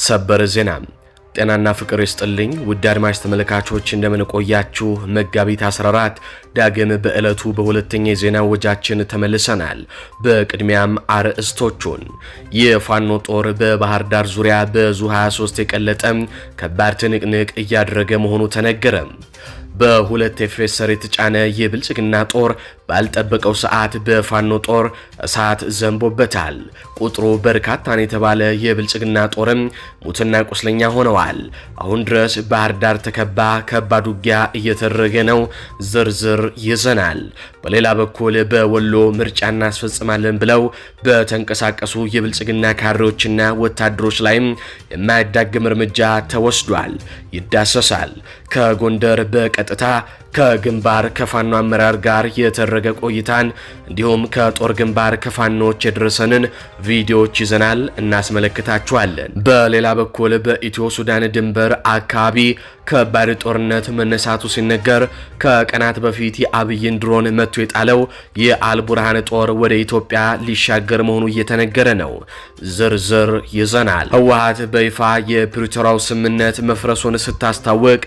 ሰበር ዜና ጤናና ፍቅር ይስጥልኝ ውድ አድማጭ ተመልካቾች እንደምን ቆያችሁ። መጋቢት 14 ዳግም በዕለቱ በሁለተኛ የዜና ወጃችን ተመልሰናል። በቅድሚያም አርዕስቶቹን የፋኖ ጦር በባህር ዳር ዙሪያ በዙ 23 የቀለጠ ከባድ ትንቅንቅ እያደረገ መሆኑ ተነገረ። በሁለት ኤፌሰር የተጫነ የብልጽግና ጦር ባልጠበቀው ሰዓት በፋኖ ጦር እሳት ዘንቦበታል። ቁጥሩ በርካታ ነው የተባለ የብልጽግና ጦርም ሙትና ቁስለኛ ሆነዋል። አሁን ድረስ ባህር ዳር ተከባ ከባድ ውጊያ እየተደረገ ነው። ዝርዝር ይዘናል። በሌላ በኩል በወሎ ምርጫ እናስፈጽማለን ብለው በተንቀሳቀሱ የብልጽግና ካድሬዎችና ወታደሮች ላይም የማያዳግም እርምጃ ተወስዷል። ይዳሰሳል። ከጎንደር በቀጥታ ከግንባር ከፋኖ አመራር ጋር የተደረገ ቆይታን እንዲሁም ከጦር ግንባር ከፋኖች የደረሰንን ቪዲዮዎች ይዘናል እናስመለክታችኋለን። በሌላ በኩል በኢትዮ ሱዳን ድንበር አካባቢ ከባድ ጦርነት መነሳቱ ሲነገር ከቀናት በፊት የአብይን ድሮን መቶ የጣለው የአልቡርሃን ጦር ወደ ኢትዮጵያ ሊሻገር መሆኑ እየተነገረ ነው። ዝርዝር ይዘናል። ህወሓት በይፋ የፕሪቶሪያው ስምምነት መፍረሱን ስታስታውቅ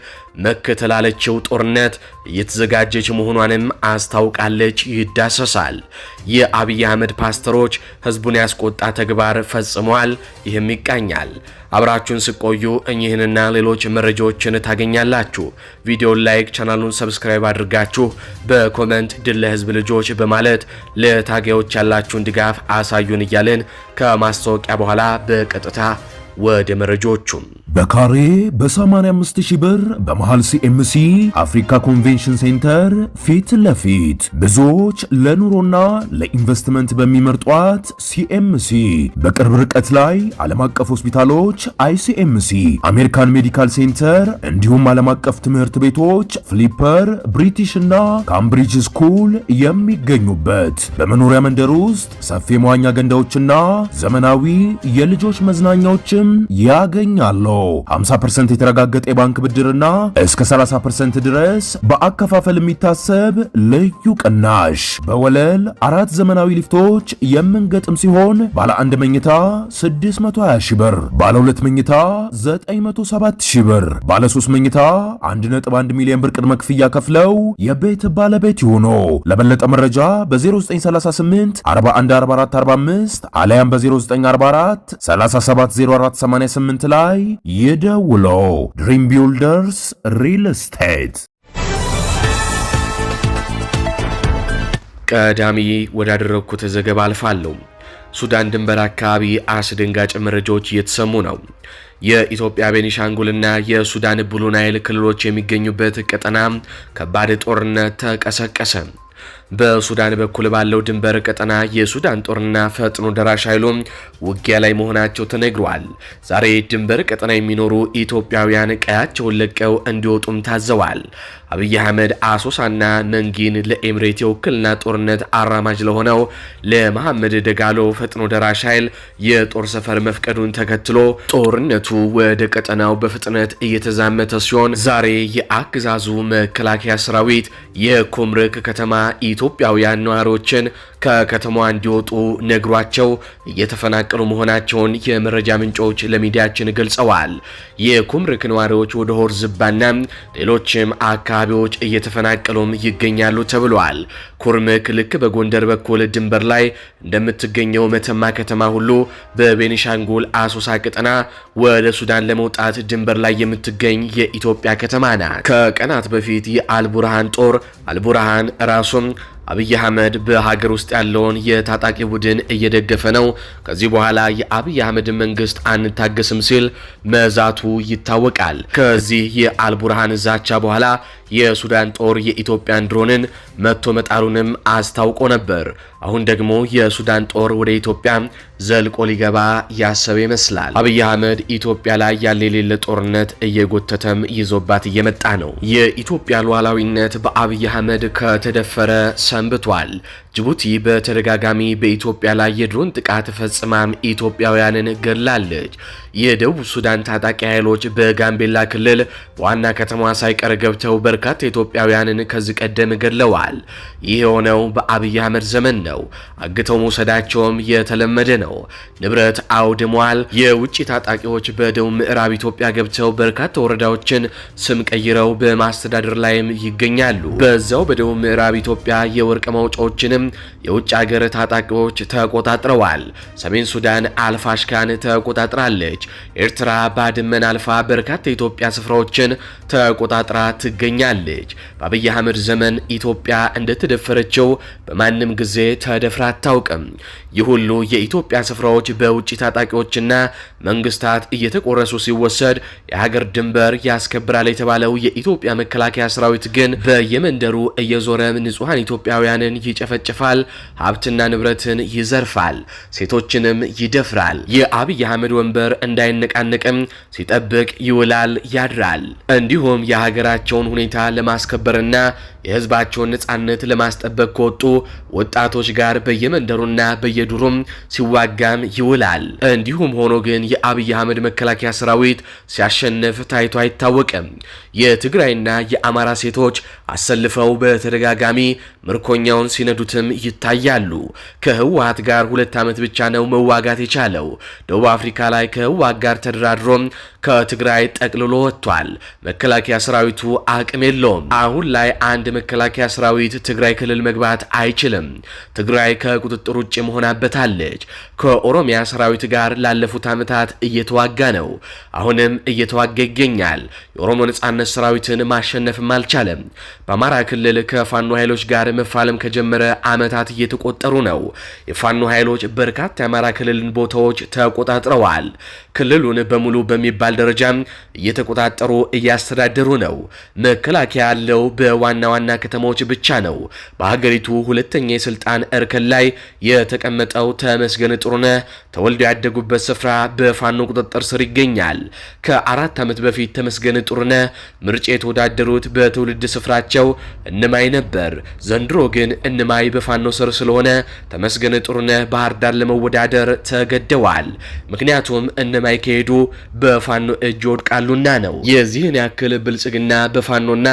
መከተላለችው ጦርነት እየተዘጋጀች መሆኗንም አስታውቃለች። ይዳሰሳል። የአብይ አህመድ ፓስተሮች ህዝቡን ያስቆጣ ተግባር ፈጽመዋል። ይህም ይቃኛል። አብራችሁን ስቆዩ እኚህንና ሌሎች መረጃዎችን ታገኛላችሁ። ቪዲዮን ላይክ፣ ቻናሉን ሰብስክራይብ አድርጋችሁ በኮሜንት ድል ለህዝብ ልጆች በማለት ለታጋዮች ያላችሁን ድጋፍ አሳዩን እያልን ከማስታወቂያ በኋላ በቀጥታ ወደ መረጃዎቹም በካሬ በ85,000 ብር በመሃል ሲኤምሲ አፍሪካ ኮንቬንሽን ሴንተር ፊት ለፊት ብዙዎች ለኑሮና ለኢንቨስትመንት በሚመርጧት ሲኤምሲ በቅርብ ርቀት ላይ ዓለም አቀፍ ሆስፒታሎች አይሲኤምሲ፣ አሜሪካን ሜዲካል ሴንተር እንዲሁም ዓለም አቀፍ ትምህርት ቤቶች ፍሊፐር፣ ብሪቲሽ እና ካምብሪጅ ስኩል የሚገኙበት በመኖሪያ መንደር ውስጥ ሰፊ መዋኛ ገንዳዎችና ዘመናዊ የልጆች መዝናኛዎችም ያገኛሉ። 50% የተረጋገጠ የባንክ ብድርና እስከ 30% ድረስ በአከፋፈል የሚታሰብ ልዩ ቅናሽ። በወለል 4 ዘመናዊ ሊፍቶች የምንገጥም ሲሆን ባለ 1 መኝታ 620,000 ብር፣ ባለ 2 መኝታ 907,000 ብር፣ ባለ 3 መኝታ 1.1 ሚሊዮን ብር ቅድመ ክፍያ ከፍለው የቤት ባለቤት ይሁኑ። ለበለጠ መረጃ በ0938 414445 አለያም በ0944 370488 ላይ ይደውሉ። ድሪም ቢልደርስ ሪል ስቴት። ቀዳሚ ወዳደረኩት ዘገባ አልፋለሁ። ሱዳን ድንበር አካባቢ አስደንጋጭ መረጃዎች እየተሰሙ ነው። የኢትዮጵያ ቤኒሻንጉልና የሱዳን ብሉ ናይል ክልሎች የሚገኙበት ቀጠና ከባድ ጦርነት ተቀሰቀሰ። በሱዳን በኩል ባለው ድንበር ቀጠና የሱዳን ጦርና ፈጥኖ ደራሽ ኃይሉ ውጊያ ላይ መሆናቸው ተነግሯል። ዛሬ ድንበር ቀጠና የሚኖሩ ኢትዮጵያውያን ቀያቸውን ለቀው እንዲወጡም ታዘዋል። አብይ አህመድ አሶሳና መንጊን ለኤምሬት የውክልና ጦርነት አራማጅ ለሆነው ለመሐመድ ደጋሎ ፈጥኖ ደራሽ ኃይል የጦር ሰፈር መፍቀዱን ተከትሎ ጦርነቱ ወደ ቀጠናው በፍጥነት እየተዛመተ ሲሆን ዛሬ የአገዛዙ መከላከያ ሰራዊት የኩምርክ ከተማ ኢትዮጵያውያን ነዋሪዎችን ከከተማዋ እንዲወጡ ነግሯቸው እየተፈናቀሉ መሆናቸውን የመረጃ ምንጮች ለሚዲያችን ገልጸዋል። የኩምርክ ነዋሪዎች ወደ ሆር ዝባና ሌሎችም አካባቢዎች እየተፈናቀሉም ይገኛሉ ተብሏል። ኩርምክ ልክ በጎንደር በኩል ድንበር ላይ እንደምትገኘው መተማ ከተማ ሁሉ በቤኒሻንጉል አሶሳ ቀጠና ወደ ሱዳን ለመውጣት ድንበር ላይ የምትገኝ የኢትዮጵያ ከተማ ናት። ከቀናት በፊት የአልቡርሃን ጦር አልቡርሃን ራሱም አብይ አህመድ በሀገር ውስጥ ያለውን የታጣቂ ቡድን እየደገፈ ነው፣ ከዚህ በኋላ የአብይ አህመድ መንግስት አንታገስም ሲል መዛቱ ይታወቃል። ከዚህ የአልቡርሃን ዛቻ በኋላ የሱዳን ጦር የኢትዮጵያን ድሮንን መቶ መጣሩንም አስታውቆ ነበር። አሁን ደግሞ የሱዳን ጦር ወደ ኢትዮጵያ ዘልቆ ሊገባ ያሰበ ይመስላል። አብይ አህመድ ኢትዮጵያ ላይ ያለ የሌለ ጦርነት እየጎተተም ይዞባት እየመጣ ነው። የኢትዮጵያ ሉዓላዊነት በአብይ አህመድ ከተደፈረ ሰንብቷል። ጅቡቲ በተደጋጋሚ በኢትዮጵያ ላይ የድሮን ጥቃት ፈጽማም ኢትዮጵያውያንን ገላለች። የደቡብ ሱዳን ታጣቂ ኃይሎች በጋምቤላ ክልል ዋና ከተማዋ ሳይቀር ገብተው በርካታ ኢትዮጵያውያንን ከዚህ ቀደም ገድለዋል። ይህ የሆነው በአብይ አህመድ ዘመን ነው። አግተው መውሰዳቸውም የተለመደ ነው። ንብረት አውድመዋል። የውጭ ታጣቂዎች በደቡብ ምዕራብ ኢትዮጵያ ገብተው በርካታ ወረዳዎችን ስም ቀይረው በማስተዳደር ላይም ይገኛሉ። በዛው በደቡብ ምዕራብ ኢትዮጵያ የወርቅ ማውጫዎችንም የውጭ ሀገር ታጣቂዎች ተቆጣጥረዋል። ሰሜን ሱዳን አልፋሽካን ተቆጣጥራለች። ኤርትራ ባድመን አልፋ በርካታ የኢትዮጵያ ስፍራዎችን ተቆጣጥራ ትገኛለች። በአብይ አህመድ ዘመን ኢትዮጵያ እንደተደፈረችው በማንም ጊዜ ተደፍራ አታውቅም። ይህ ሁሉ የኢትዮጵያ ስፍራዎች በውጭ ታጣቂዎችና መንግስታት እየተቆረሱ ሲወሰድ የሀገር ድንበር ያስከብራል የተባለው የኢትዮጵያ መከላከያ ሰራዊት ግን በየመንደሩ እየዞረ ንጹሃን ኢትዮጵያውያንን ይጨፈጭፋል፣ ሀብትና ንብረትን ይዘርፋል፣ ሴቶችንም ይደፍራል። የአብይ አህመድ ወንበር እንዳይነቃነቅም ሲጠብቅ ይውላል ያድራል። እንዲሁም የሀገራቸውን ሁኔታ ለማስከበርና የህዝባቸውን ነጻነት ለማስጠበቅ ከወጡ ወጣቶች ጋር በየመንደሩና በየዱሩም ሲዋጋም ይውላል። እንዲሁም ሆኖ ግን የአብይ አህመድ መከላከያ ሰራዊት ሲያሸንፍ ታይቶ አይታወቅም። የትግራይና የአማራ ሴቶች አሰልፈው በተደጋጋሚ ምርኮኛውን ሲነዱትም ይታያሉ። ከህወሓት ጋር 2 ዓመት ብቻ ነው መዋጋት የቻለው። ደቡብ አፍሪካ ላይ ከህወሓት ጋር ተደራድሮም ከትግራይ ጠቅልሎ ወጥቷል። መከላከያ ሰራዊቱ አቅም የለውም። አሁን ላይ አንድ መከላከያ ሰራዊት ትግራይ ክልል መግባት አይችልም። ትግራይ ከቁጥጥር ውጭ መሆናበታለች። ከኦሮሚያ ሰራዊት ጋር ላለፉት ዓመታት እየተዋጋ ነው። አሁንም እየተዋጋ ይገኛል። የኦሮሞ ነጻነት ሰራዊትን ማሸነፍም አልቻለም። በአማራ ክልል ከፋኖ ኃይሎች ጋር መፋለም ከጀመረ ዓመታት እየተቆጠሩ ነው። የፋኖ ኃይሎች በርካታ የአማራ ክልልን ቦታዎች ተቆጣጥረዋል። ክልሉን በሙሉ በሚባል ደረጃም እየተቆጣጠሩ እያስተዳደሩ ነው። መከላከያ ያለው በዋና ዋና ከተሞች ብቻ ነው። በሀገሪቱ ሁለተኛ የስልጣን እርከን ላይ የተቀመጠው ተመስገን ጥሩነህ ተወልደው ያደጉበት ስፍራ በፋኖ ቁጥጥር ስር ይገኛል። ከ4 ዓመት በፊት ተመስገን ጥሩነህ ምርጫ የተወዳደሩት በትውልድ ስፍራቸው እንማይ ነበር። ዘንድሮ ግን እንማይ በፋኖ ስር ስለሆነ ተመስገን ጥሩነህ ባህር ዳር ለመወዳደር ተገደዋል። ምክንያቱም እንማይ ከሄዱ በፋኖ እጅ ወድቃሉና ነው። የዚህን ያክል ብልጽግና በፋኖና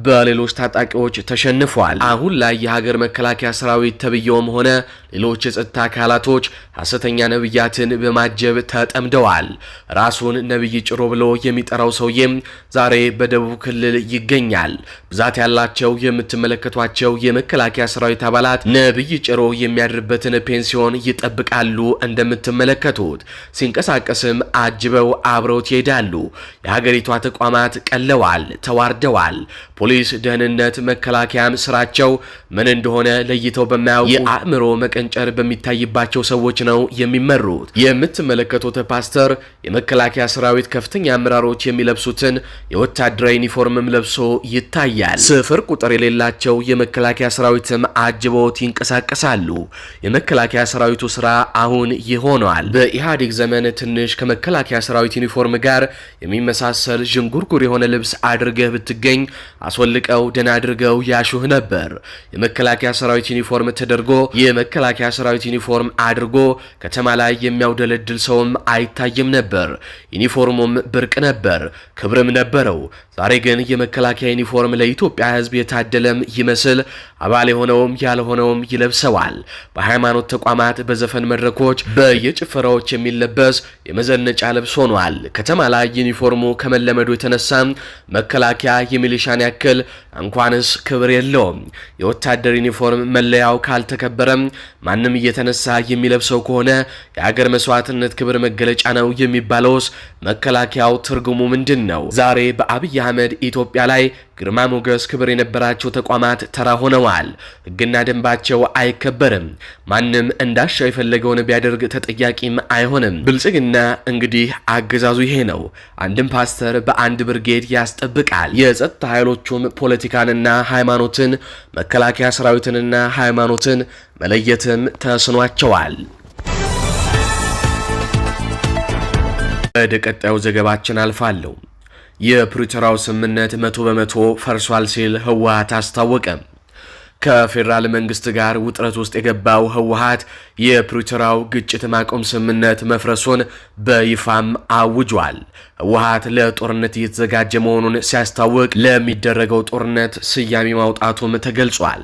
በሌሎች ታጣቂዎች ተሸንፏል። አሁን ላይ የሀገር መከላከያ ሰራዊት ተብየውም ሆነ ሌሎች የጸጥታ አካላቶች ሐሰተኛ ነብያትን በማጀብ ተጠምደዋል። ራሱን ነብይ ጭሮ ብሎ የሚጠራው ሰውዬም ዛሬ በደቡብ ክልል ይገኛል። ብዛት ያላቸው የምትመለከቷቸው የመከላከያ ሰራዊት አባላት ነብይ ጭሮ የሚያድርበትን ፔንሲዮን ይጠብቃሉ። እንደምትመለከቱት ሲንቀሳቀስም አጅበው አብረውት ይሄዳሉ። የሀገሪቷ ተቋማት ቀለዋል፣ ተዋርደዋል። ፖሊስ፣ ደህንነት፣ መከላከያም ስራቸው ምን እንደሆነ ለይተው በማያውቁ የአእምሮ መቀንጨር በሚታይባቸው ሰዎች ነው የሚመሩት። የምትመለከቱት ፓስተር የመከላከያ ሰራዊት ከፍተኛ አመራሮች የሚለብሱትን የወታደራዊ ዩኒፎርምም ለብሶ ይታያል። ስፍር ቁጥር የሌላቸው የመከላከያ ሰራዊትም አጅበውት ይንቀሳቀሳሉ። የመከላከያ ሰራዊቱ ስራ አሁን ይሆናል። በኢህአዴግ ዘመን ትንሽ ከመከላከያ ሰራዊት ዩኒፎርም ጋር የሚመሳሰል ዥንጉርጉር የሆነ ልብስ አድርገህ ብትገኝ አስወልቀው ደና አድርገው ያሹህ ነበር። የመከላከያ ሰራዊት ዩኒፎርም ተደርጎ የመከላከያ ሰራዊት ዩኒፎርም አድርጎ ከተማ ላይ የሚያውደለድል ሰውም አይታይም ነበር። ዩኒፎርሙም ብርቅ ነበር፣ ክብርም ነበረው። ዛሬ ግን የመከላከያ ዩኒፎርም ለኢትዮጵያ ሕዝብ የታደለም ይመስል አባል የሆነውም ያልሆነውም ይለብሰዋል። በሃይማኖት ተቋማት፣ በዘፈን መድረኮች፣ በየጭፈራዎች የሚለበስ የመዘነጫ ልብስ ሆኗል። ከተማ ላይ ዩኒፎርሙ ከመለመዱ የተነሳ መከላከያ የሚሊሻን ያክል እንኳንስ ክብር የለውም። የወታደር ዩኒፎርም መለያው ካልተከበረም ማንም እየተነሳ የሚለብሰው ከሆነ የሀገር መስዋዕትነት ክብር መገለጫ ነው የሚባለውስ መከላከያው ትርጉሙ ምንድን ነው? ዛሬ በአብይ አህመድ ኢትዮጵያ ላይ ግርማ ሞገስ ክብር የነበራቸው ተቋማት ተራ ሆነዋል። ሕግና ደንባቸው አይከበርም። ማንም እንዳሻው የፈለገውን ቢያደርግ ተጠያቂም አይሆንም። ብልጽግና እንግዲህ አገዛዙ ይሄ ነው። አንድም ፓስተር በአንድ ብርጌድ ያስጠብቃል። የጸጥታ ኃይሎቹም ፖለቲካንና ሃይማኖትን፣ መከላከያ ሰራዊትንና ሃይማኖትን መለየትም ተስኗቸዋል። ወደ ቀጣዩ ዘገባችን አልፋለሁ። የፕሪቶሪያው ስምምነት 100% ፈርሷል ሲል ህወሓት አስታወቀ። ከፌዴራል መንግስት ጋር ውጥረት ውስጥ የገባው ህወሓት የፕሪቶሪያው ግጭት ማቆም ስምምነት መፍረሱን በይፋም አውጇል። ህወሓት ለጦርነት እየተዘጋጀ መሆኑን ሲያስታውቅ ለሚደረገው ጦርነት ስያሜ ማውጣቱም ተገልጿል።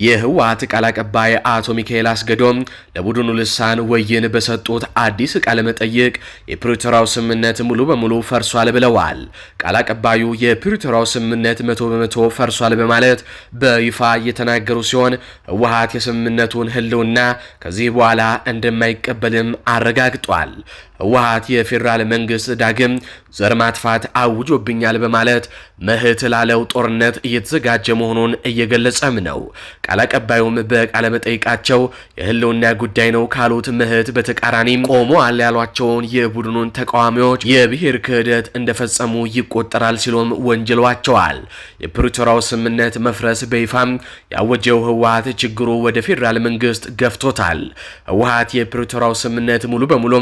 የህወሓት ቃል አቀባይ አቶ ሚካኤል አስገዶም ለቡድኑ ልሳን ወይን በሰጡት አዲስ ቃለ መጠይቅ የፕሪቶሪያው ስምምነት ሙሉ በሙሉ ፈርሷል ብለዋል። ቃል አቀባዩ የፕሪቶሪያው ስምምነት 100% ፈርሷል በማለት በይፋ የተናገሩ ሲሆን ህወሓት የስምምነቱን ህልውና ከዚህ በኋላ እንደማይቀበልም አረጋግጧል። ህወሓት የፌዴራል መንግስት ዳግም ዘር ማጥፋት አውጆብኛል በማለት መህት ላለው ጦርነት እየተዘጋጀ መሆኑን እየገለጸም ነው። ቃል አቀባዩም በቃለ መጠይቃቸው የህልውና ጉዳይ ነው ካሉት መህት በተቃራኒም ቆመዋል ያሏቸውን የቡድኑን ተቃዋሚዎች የብሔር ክህደት እንደፈጸሙ ይቆጠራል ሲሉም ወንጅሏቸዋል። የፕሪቶሪያው ስምምነት መፍረስ በይፋም ያወጀው ህወሓት ችግሩ ወደ ፌዴራል መንግስት ገፍቶታል። ህወሓት የፕሪቶሪያው ስምምነት ሙሉ በሙሉ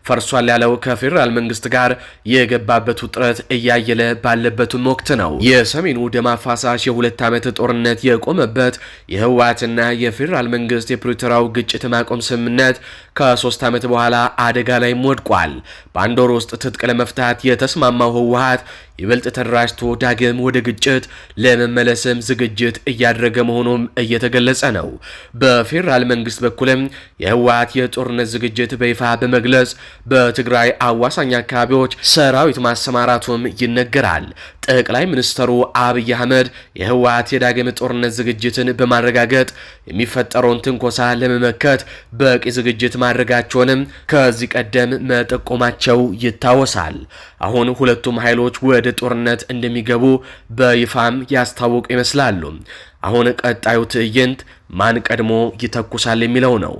ፈርሷል ያለው ከፌዴራል መንግስት ጋር የገባበት ውጥረት እያየለ ባለበትም ወቅት ነው። የሰሜኑ ደም አፋሳሽ የ2 ዓመት ጦርነት የቆመበት የህወሓትና የፌዴራል መንግስት የፕሪቶሪያው ግጭት ማቆም ስምምነት ከ3 ዓመት በኋላ አደጋ ላይ ወድቋል። በአንድ ወር ውስጥ ትጥቅ ለመፍታት የተስማማው ህወሓት ይበልጥ ተደራጅቶ ዳግም ወደ ግጭት ለመመለስም ዝግጅት እያደረገ መሆኑም እየተገለጸ ነው። በፌዴራል መንግስት በኩልም የህወሓት የጦርነት ዝግጅት በይፋ በመግለጽ በትግራይ አዋሳኝ አካባቢዎች ሰራዊት ማሰማራቱም ይነገራል። ጠቅላይ ሚኒስትሩ አብይ አህመድ የህወሓት የዳግም ጦርነት ዝግጅትን በማረጋገጥ የሚፈጠረውን ትንኮሳ ለመመከት በቂ ዝግጅት ማድረጋቸውንም ከዚህ ቀደም መጠቆማቸው ይታወሳል። አሁን ሁለቱም ኃይሎች ወደ ጦርነት እንደሚገቡ በይፋም ያስታወቁ ይመስላሉ። አሁን ቀጣዩ ትዕይንት ማን ቀድሞ ይተኩሳል የሚለው ነው።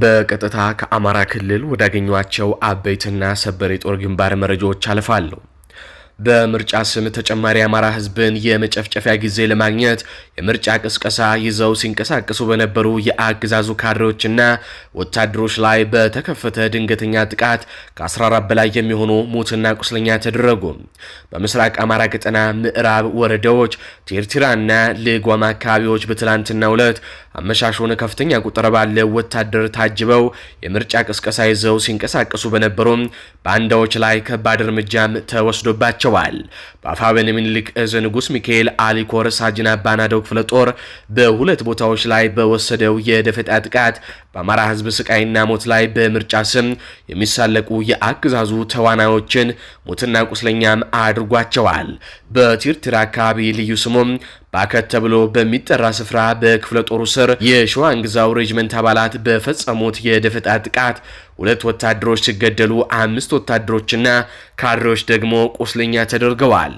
በቀጥታ ከአማራ ክልል ወዳገኟቸው አበይትና ሰበር የጦር ግንባር መረጃዎች አልፋለሁ። በምርጫ ስም ተጨማሪ አማራ ህዝብን የመጨፍጨፊያ ጊዜ ለማግኘት የምርጫ ቅስቀሳ ይዘው ሲንቀሳቀሱ በነበሩ የአገዛዙ ካድሬዎችና ወታደሮች ላይ በተከፈተ ድንገተኛ ጥቃት ከ14 በላይ የሚሆኑ ሙትና ቁስለኛ ተደረጉ። በምስራቅ አማራ ቀጠና ምዕራብ ወረዳዎች ቲርቲራና ልጓም አካባቢዎች በትላንትናው ዕለት አመሻሹን ከፍተኛ ቁጥር ባለው ወታደር ታጅበው የምርጫ ቅስቀሳ ይዘው ሲንቀሳቀሱ በነበሩ ባንዳዎች ላይ ከባድ እርምጃም ተወስዶባቸው በአፋብኃ ምኒልክ እዝ ንጉስ ሚካኤል አሊኮር ሳጅን አባናደው ክፍለ ጦር በሁለት ቦታዎች ላይ በወሰደው የደፈጣ ጥቃት በአማራ ህዝብ ስቃይና ሞት ላይ በምርጫ ስም የሚሳለቁ የአገዛዙ ተዋናዮችን ሞትና ቁስለኛም አድርጓቸዋል። በቲርቲራ አካባቢ ልዩ ስሙም ባከት ተብሎ በሚጠራ ስፍራ በክፍለ ጦሩ ስር የሸዋንግዛው ሬጅመንት አባላት በፈጸሙት የደፈጣ ጥቃት 2 ወታደሮች ሲገደሉ 5 ወታደሮችና ካድሬዎች ደግሞ ቁስለኛ ተደርገዋል።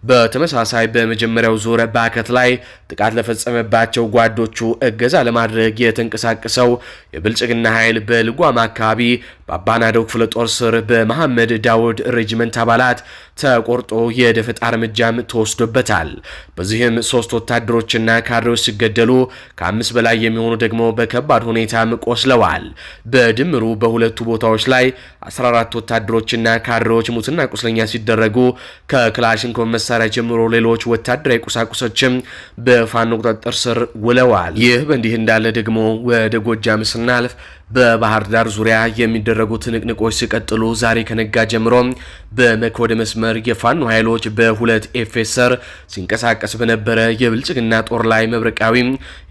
በተመሳሳይ በመጀመሪያው ዙር ባከት ላይ ጥቃት ለፈጸመባቸው ጓዶቹ እገዛ ለማድረግ የተንቀሳቀሰው የብልጽግና ኃይል በልጓም አካባቢ በአባናደው ክፍለ ጦር ስር በመሐመድ ዳውድ ሬጅመንት አባላት ተቆርጦ የደፈጣ እርምጃም ተወስዶበታል። በዚህም 3 ወታደሮችና ካድሬዎች ሲገደሉ ከ5 በላይ የሚሆኑ ደግሞ በከባድ ሁኔታም ቆስለዋል። በድምሩ በሁለቱ ቦታዎች ላይ 14 ወታደሮችና ካድሬዎች ሙትና ቁስለኛ ሲደረጉ ከክላሽንኮቭ መሳሪያ ጀምሮ ሌሎች ወታደራዊ ቁሳቁሶችም በፋኖ ቁጥጥር ስር ውለዋል። ይህ በእንዲህ እንዳለ ደግሞ ወደ ጎጃም ስናልፍ በባህር ዳር ዙሪያ የሚደረጉ ትንቅንቆች ሲቀጥሉ ዛሬ ከነጋ ጀምሮ በመኮደ መስመር የፋኖ ኃይሎች በ2 ኤፌሰር ሲንቀሳቀስ በነበረ የብልጽግና ጦር ላይ መብረቃዊ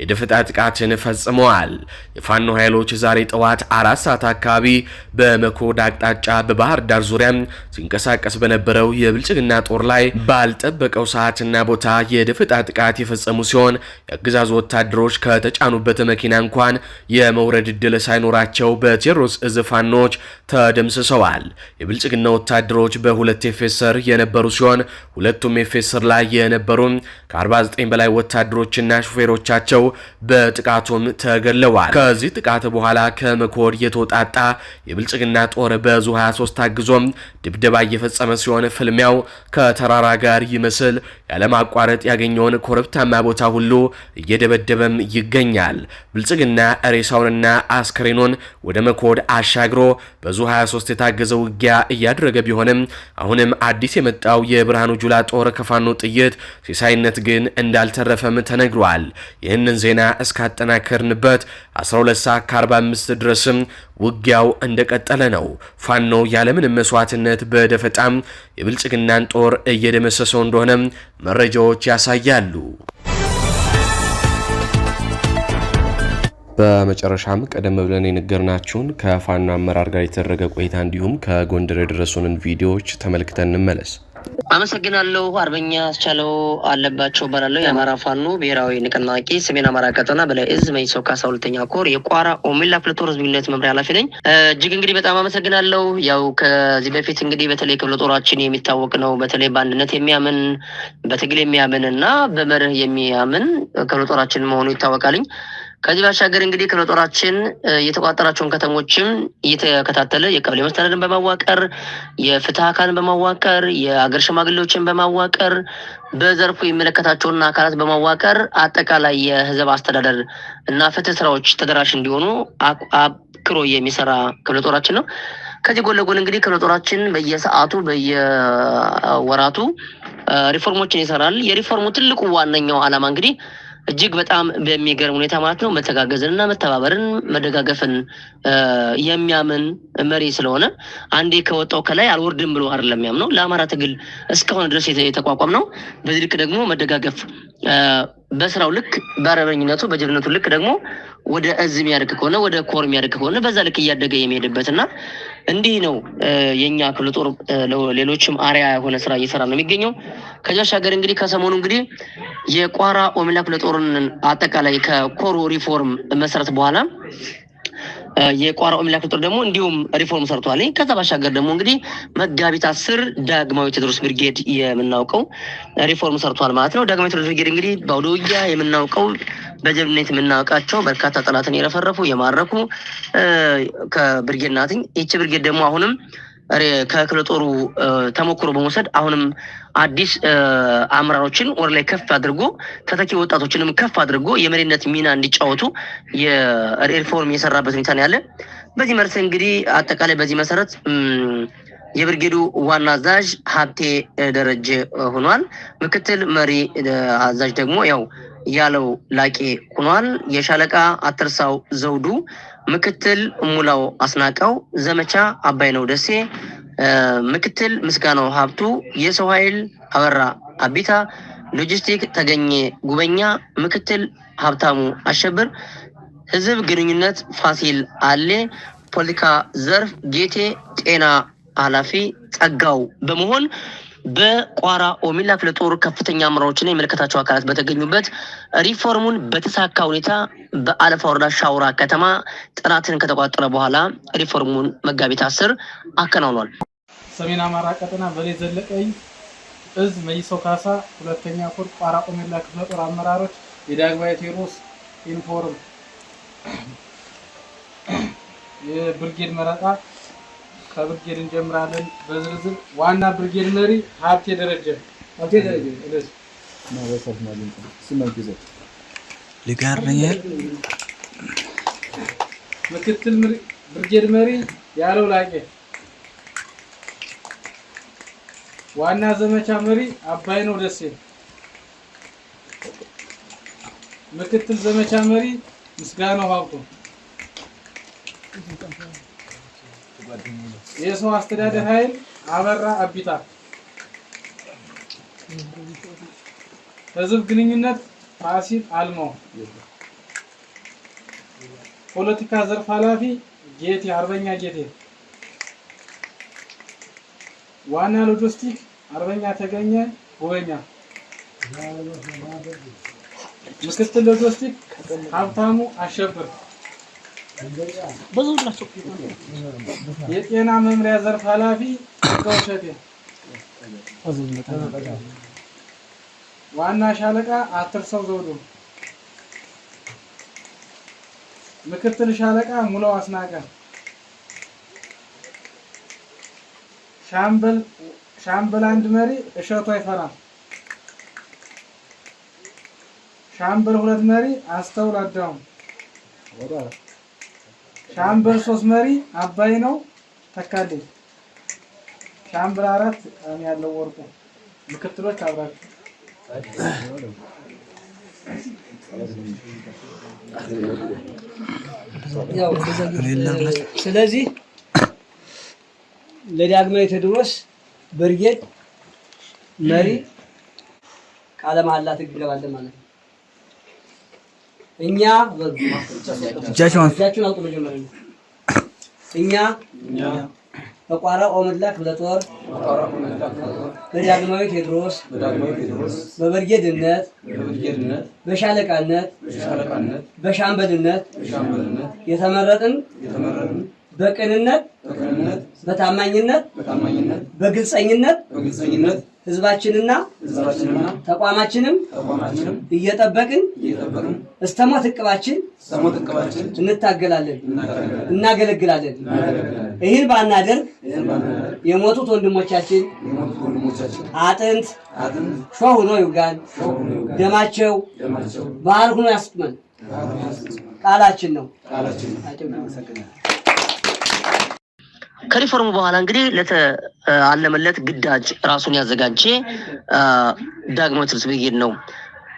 የደፈጣ ጥቃትን ፈጽመዋል። የፋኖ ኃይሎች ዛሬ ጠዋት 4 ሰዓት አካባቢ በመኮድ አቅጣጫ በባህር ዳር ዙሪያ ሲንቀሳቀስ በነበረው የብልጽግና ጦር ላይ ባልጠበቀው ሰዓትና ቦታ የደፈጣ ጥቃት የፈጸሙ ሲሆን የአገዛዙ ወታደሮች ከተጫኑበት መኪና እንኳን የመውረድ ዕድል ሳይኖራቸው በቴዎድሮስ እዝ ፋኖች ተደምስሰዋል። የብልጽግና ወታደሮች በ2 ኤፌሰር የነበሩ ሲሆን ሁለቱም ኤፌሰር ላይ የነበሩ ከ49 በላይ ወታደሮችና ሹፌሮቻቸው በጥቃቱም ተገለዋል። ከዚህ ጥቃት በኋላ ከመኮድ የተወጣጣ የብልጽግና ጦር በዙ 23 ታግዞም ድብደባ እየፈጸመ ሲሆን ፍልሚያው ከተራራ ጋር ይመስል ያለማቋረጥ ያገኘውን ኮረብታማ ቦታ ሁሉ እየደበደበም ይገኛል። ብልጽግና ሬሳውንና አስከሬኑን አስከሬኑን ወደ መኮድ አሻግሮ በዙ 23 የታገዘ ውጊያ እያደረገ ቢሆንም አሁንም አዲስ የመጣው የብርሃኑ ጁላ ጦር ከፋኖ ጥይት ሲሳይነት ግን እንዳልተረፈም ተነግሯል። ይህንን ዜና እስካጠናከርንበት 12 ሰዓት ከ45 ድረስም ውጊያው እንደቀጠለ ነው። ፋኖ ያለምንም መስዋዕትነት በደፈጣም የብልጽግናን ጦር እየደመሰሰው እንደሆነ መረጃዎች ያሳያሉ። በመጨረሻም ቀደም ብለን የነገርናችሁን ከፋኖ አመራር ጋር የተደረገ ቆይታ እንዲሁም ከጎንደር የደረሱንን ቪዲዮዎች ተመልክተን እንመለስ። አመሰግናለሁ። አርበኛ አስቻለው አለባቸው ባላለው የአማራ ፋኖ ብሔራዊ ንቅናቄ ሰሜን አማራ ቀጠና በላይ እዝ መይሶ ካሳ ሁለተኛ ኮር የቋራ ኦሜላ ክፍለ ጦር ህዝብ ግንኙነት መምሪያ ኃላፊ ነኝ። እጅግ እንግዲህ በጣም አመሰግናለሁ። ያው ከዚህ በፊት እንግዲህ በተለይ ክፍለ ጦራችን የሚታወቅ ነው። በተለይ በአንድነት የሚያምን በትግል የሚያምን እና በመርህ የሚያምን ክፍለ ጦራችን መሆኑ ይታወቃልኝ። ከዚህ ባሻገር እንግዲህ ክፍለ ጦራችን የተቋጠራቸውን ከተሞችም እየተከታተለ የቀበሌ መስተዳድርን በማዋቀር የፍትህ አካልን በማዋቀር የአገር ሽማግሌዎችን በማዋቀር በዘርፉ የሚመለከታቸውን አካላት በማዋቀር አጠቃላይ የህዝብ አስተዳደር እና ፍትህ ስራዎች ተደራሽ እንዲሆኑ አክሮ የሚሰራ ክፍለ ጦራችን ነው። ከዚህ ጎን ለጎን እንግዲህ ክፍለ ጦራችን በየሰዓቱ በየወራቱ ሪፎርሞችን ይሰራል። የሪፎርሙ ትልቁ ዋነኛው ዓላማ እንግዲህ እጅግ በጣም በሚገርም ሁኔታ ማለት ነው መተጋገዝንና መተባበርን መደጋገፍን የሚያምን መሪ ስለሆነ አንዴ ከወጣው ከላይ አልወርድም ብሎ አይደለም የሚያምነው። ለአማራ ትግል እስካሁን ድረስ የተቋቋም ነው። በዚህ ልክ ደግሞ መደጋገፍ በስራው ልክ በአረበኝነቱ በጀግነቱ ልክ ደግሞ ወደ እዝ የሚያደርግ ከሆነ ወደ ኮር የሚያደርግ ከሆነ በዛ ልክ እያደገ የሚሄድበትና እንዲህ ነው የኛ ክፍለ ጦር ሌሎችም አሪያ የሆነ ስራ እየሰራ ነው የሚገኘው። ከዚህ ባሻገር እንግዲህ ከሰሞኑ እንግዲህ የቋራ ኦሜላ ክፍለ ጦርን አጠቃላይ ከኮሩ ሪፎርም መሰረት በኋላ የቋራ ኦሜላ ክፍለ ጦር ደግሞ እንዲሁም ሪፎርም ሰርቷል። ከዛ ባሻገር ደግሞ እንግዲህ መጋቢት 10 ዳግማዊ ቴዎድሮስ ብርጌድ የምናውቀው ሪፎርም ሰርቷል ማለት ነው። ዳግማዊ ቴዎድሮስ ብርጌድ እንግዲህ በአውደ ውጊያ የምናውቀው በጀብነት የምናውቃቸው በርካታ ጠላትን የረፈረፉ የማረኩ ከብርጌድ ናትኝ። ይቺ ብርጌድ ደግሞ አሁንም ከክፍለ ጦሩ ተሞክሮ በመውሰድ አሁንም አዲስ አመራሮችን ወር ላይ ከፍ አድርጎ ተተኪ ወጣቶችንም ከፍ አድርጎ የመሪነት ሚና እንዲጫወቱ የሪፎርም የሰራበት ሁኔታ ነው ያለ። በዚህ መርስ እንግዲህ አጠቃላይ በዚህ መሰረት የብርጌዱ ዋና አዛዥ ሀብቴ ደረጀ ሆኗል። ምክትል መሪ አዛዥ ደግሞ ያው ያለው ላቄ ሆኗል። የሻለቃ አትርሳው ዘውዱ፣ ምክትል ሙላው አስናቀው፣ ዘመቻ አባይነው ደሴ፣ ምክትል ምስጋናው ሀብቱ፣ የሰው ኃይል አበራ አቢታ፣ ሎጂስቲክ ተገኘ ጉበኛ፣ ምክትል ሀብታሙ አሸብር፣ ህዝብ ግንኙነት ፋሲል አሌ፣ ፖለቲካ ዘርፍ ጌቴ፣ ጤና ኃላፊ ጸጋው በመሆን በቋራ ኦሜላ ክፍለ ጦር ከፍተኛ አመራሮችና የመለከታቸው አካላት በተገኙበት ሪፎርሙን በተሳካ ሁኔታ በአለፋ ወረዳ ሻውራ ከተማ ጥናትን ከተቋጠረ በኋላ ሪፎርሙን መጋቢት 10 አከናውኗል። ሰሜን አማራ ቀጠና በላይ ዘለቀኝ እዝ መይሶ ካሳ ሁለተኛ ኮር ቋራ ኦሜላ ክፍለ ጦር አመራሮች የዳግማዊ ቴዎድሮስ ኢንፎርም የብርጌድ መረጣ ከብርጌድ እንጀምራለን። በዝርዝር ዋና ብርጌድ መሪ ሀብቴ ደረጀ እለስ ማበሰፍ ማለት ነው። ስመግዘ ለጋርኛ ምክትል ብርጌድ መሪ ያለው ላቄ፣ ዋና ዘመቻ መሪ አባይነው ደሴ፣ ምክትል ዘመቻ መሪ ምስጋናው ሀብቱ፣ የሰው አስተዳደር ኃይል አበራ አቢታ፣ ህዝብ ግንኙነት ፋሲል አልማው፣ ፖለቲካ ዘርፍ ኃላፊ ጌቴ አርበኛ ጌቴ፣ ዋና ሎጂስቲክ አርበኛ ተገኘ ጎበኛ፣ ምክትል ሎጂስቲክ ሀብታሙ አሸብር፣ የጤና መምሪያ ዘርፍ ኃላፊ ጋውሸቴ፣ ዋና ሻለቃ አትርሰው ዘውዱ፣ ምክትል ሻለቃ ሙላው አስናቀ፣ ሻምበል አንድ መሪ እሸቱ አይፈራ፣ ሻምበል ሁለት መሪ አስተውል አዳሙ፣ ሻምበል 3 መሪ አባይ ነው ተካልኝ። ሻምበል 4 አም ያለው ወርቁ ምክትሎች አብራችሁ ያው ስለዚህ ለዳግማዊ ቴዎድሮስ ብርጌድ መሪ ቃለ መሐላ ትገባለህ ማለት ነው። እኛ እጃችሁን አውጡ መጀመሪያ እኛ በቋራ ኦመላ ክፍለ ጦር በዳግማዊ ቴዎድሮስ በብርጌድነት በሻለቃነት በሻምበልነት የተመረጥን በቅንነት በታማኝነት በግልጸኝነት ህዝባችንና ተቋማችንን እየጠበቅን እስተሞት ዕቅባችን እንታገላለን እናገለግላለን። ይህን ባናደርግ የሞቱት ወንድሞቻችን አጥንት ሾህ ሆኖ ይውጋን፣ ደማቸው ባህር ሆኖ ያስጥመን ቃላችን ነው። ከሪፎርሙ በኋላ እንግዲህ ለተአለመለት ግዳጅ ራሱን ያዘጋጀ ዳግማዊ ቴዎድሮስ ብርጌድ ነው።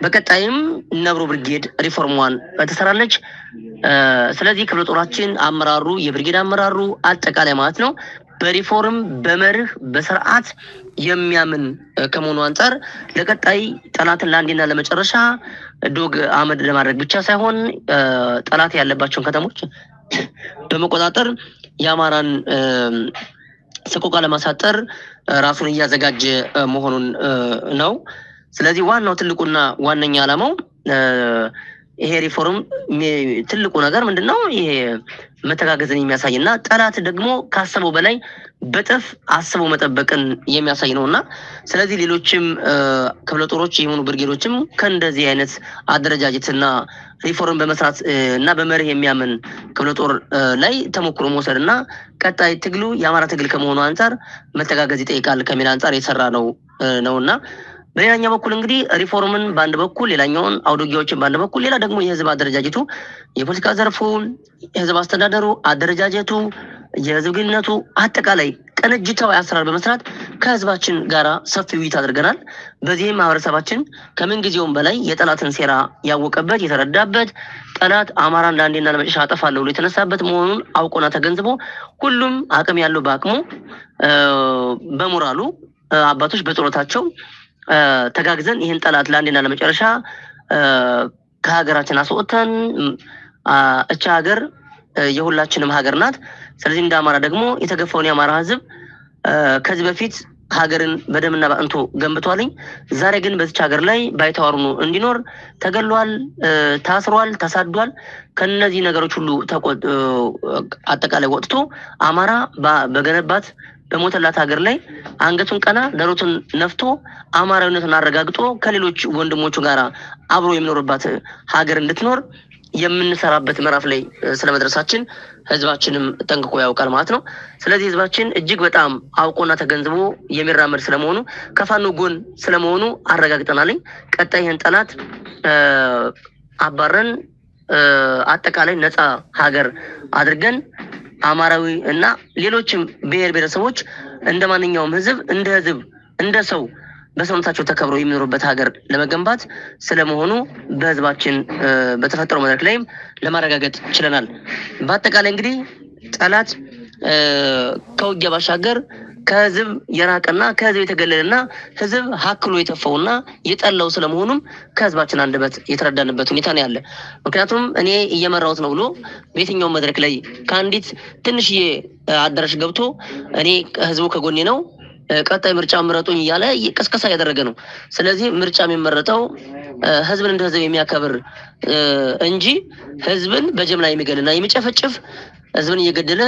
በቀጣይም ነብሮ ብርጌድ ሪፎርሟን ተሰራለች። ስለዚህ ክፍለ ጦራችን አመራሩ የብርጌድ አመራሩ አጠቃላይ ማለት ነው በሪፎርም በመርህ በስርዓት የሚያምን ከመሆኑ አንፃር ለቀጣይ ጠላትን ለአንዴና ለመጨረሻ ዶግ አመድ ለማድረግ ብቻ ሳይሆን ጠላት ያለባቸውን ከተሞች በመቆጣጠር የአማራን ሰቆቃ ለማሳጠር ራሱን እያዘጋጀ መሆኑን ነው። ስለዚህ ዋናው ትልቁና ዋነኛ ዓላማው ይሄ ሪፎርም ትልቁ ነገር ምንድነው? ይሄ መተጋገዝን የሚያሳይና ጠላት ደግሞ ካሰበው በላይ በጥፍ አስበው መጠበቅን የሚያሳይ ነውና ስለዚህ ሌሎችም ክፍለ ጦሮች የሆኑ ብርጌዶችም ከእንደዚህ አይነት አደረጃጀትና ሪፎርም በመስራት እና በመርህ የሚያምን ክፍለ ጦር ላይ ተሞክሮ መውሰድና ቀጣይ ትግሉ የአማራ ትግል ከመሆኑ አንፃር መተጋገዝ ይጠይቃል ከሚል አንፃር የሰራ ነውና በሌላኛው በኩል እንግዲህ ሪፎርምን በአንድ በኩል ሌላኛውን አውዶጊያዎችን በአንድ በኩል ሌላ ደግሞ የህዝብ አደረጃጀቱ የፖለቲካ ዘርፉ የህዝብ አስተዳደሩ አደረጃጀቱ የህዝብ ግንኙነቱ አጠቃላይ ቅንጅታዊ አሰራር በመስራት ከህዝባችን ጋራ ሰፊ ውይይት አድርገናል። በዚህም ማህበረሰባችን ከምን ጊዜውም በላይ የጠላትን ሴራ ያወቀበት የተረዳበት ጠላት አማራን ለአንዴና ለመጨረሻ አጠፋለሁ ብሎ የተነሳበት መሆኑን አውቆና ተገንዝቦ ሁሉም አቅም ያለው በአቅሙ በሞራሉ አባቶች በጸሎታቸው ተጋግዘን ይህን ጠላት ለአንዴና ለመጨረሻ ከሀገራችን አስወጥተን እቻ ሀገር የሁላችንም ሀገር ናት። ስለዚህ እንደ አማራ ደግሞ የተገፋውን የአማራ ህዝብ ከዚህ በፊት ሀገርን በደምና በአንቶ ገንብቷልኝ ዛሬ ግን በዚች ሀገር ላይ ባይተዋሩ እንዲኖር ተገሏል፣ ታስሯል፣ ተሳዷል። ከነዚህ ነገሮች ሁሉ አጠቃላይ ወጥቶ አማራ በገነባት በሞተላት ሀገር ላይ አንገቱን ቀና ደረቱን ነፍቶ አማራዊነቱን አረጋግጦ ከሌሎች ወንድሞቹ ጋር አብሮ የሚኖርባት ሀገር እንድትኖር የምንሰራበት ምዕራፍ ላይ ስለመድረሳችን ህዝባችንም ጠንቅቆ ያውቃል ማለት ነው። ስለዚህ ህዝባችን እጅግ በጣም አውቆና ተገንዝቦ የሚራመድ ስለመሆኑ ከፋኖ ጎን ስለመሆኑ አረጋግጠናልኝ። ቀጣይ ይህን ጠላት አባረን አጠቃላይ ነፃ ሀገር አድርገን አማራዊ እና ሌሎችም ብሔር ብሔረሰቦች እንደማንኛውም ህዝብ እንደ ሰው በሰውነታቸው ተከብረው የሚኖሩበት ሀገር ለመገንባት ስለመሆኑ በህዝባችን በተፈጠረው መድረክ ላይም ለማረጋገጥ ችለናል። በአጠቃላይ እንግዲህ ጠላት ከውጊያ ባሻገር ከህዝብ የራቀና ከህዝብ የተገለለና ህዝብ ሀክሎ የተፈውና የጠላው ስለመሆኑም ከህዝባችን አንደበት የተረዳንበት ሁኔታ ነው ያለ። ምክንያቱም እኔ እየመራሁት ነው ብሎ በየትኛው መድረክ ላይ ከአንዲት ትንሽዬ አዳራሽ ገብቶ እኔ ህዝቡ ከጎኔ ነው ቀጣይ ምርጫ ምረጡኝ እያለ ቅስቀሳ ያደረገ ነው። ስለዚህ ምርጫ የሚመረጠው ህዝብን እንደ ህዝብ የሚያከብር እንጂ ህዝብን በጅምላ የሚገልና የሚጨፈጭፍ ህዝብን እየገደለ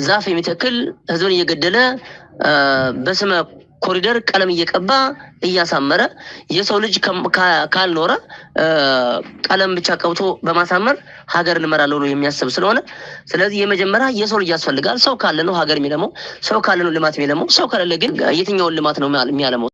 ዛፍ የሚተክል ህዝብን እየገደለ በስመ ኮሪደር ቀለም እየቀባ እያሳመረ የሰው ልጅ ካልኖረ ቀለም ብቻ ቀብቶ በማሳመር ሀገር እንመራለን ብሎ የሚያስብ ስለሆነ ስለዚህ የመጀመሪያ የሰው ልጅ ያስፈልጋል። ሰው ካለ ነው ሀገር የሚለመው፣ ሰው ካለ ነው ልማት የሚለመው። ሰው ካለ ግን የትኛውን ልማት ነው የሚያለመው?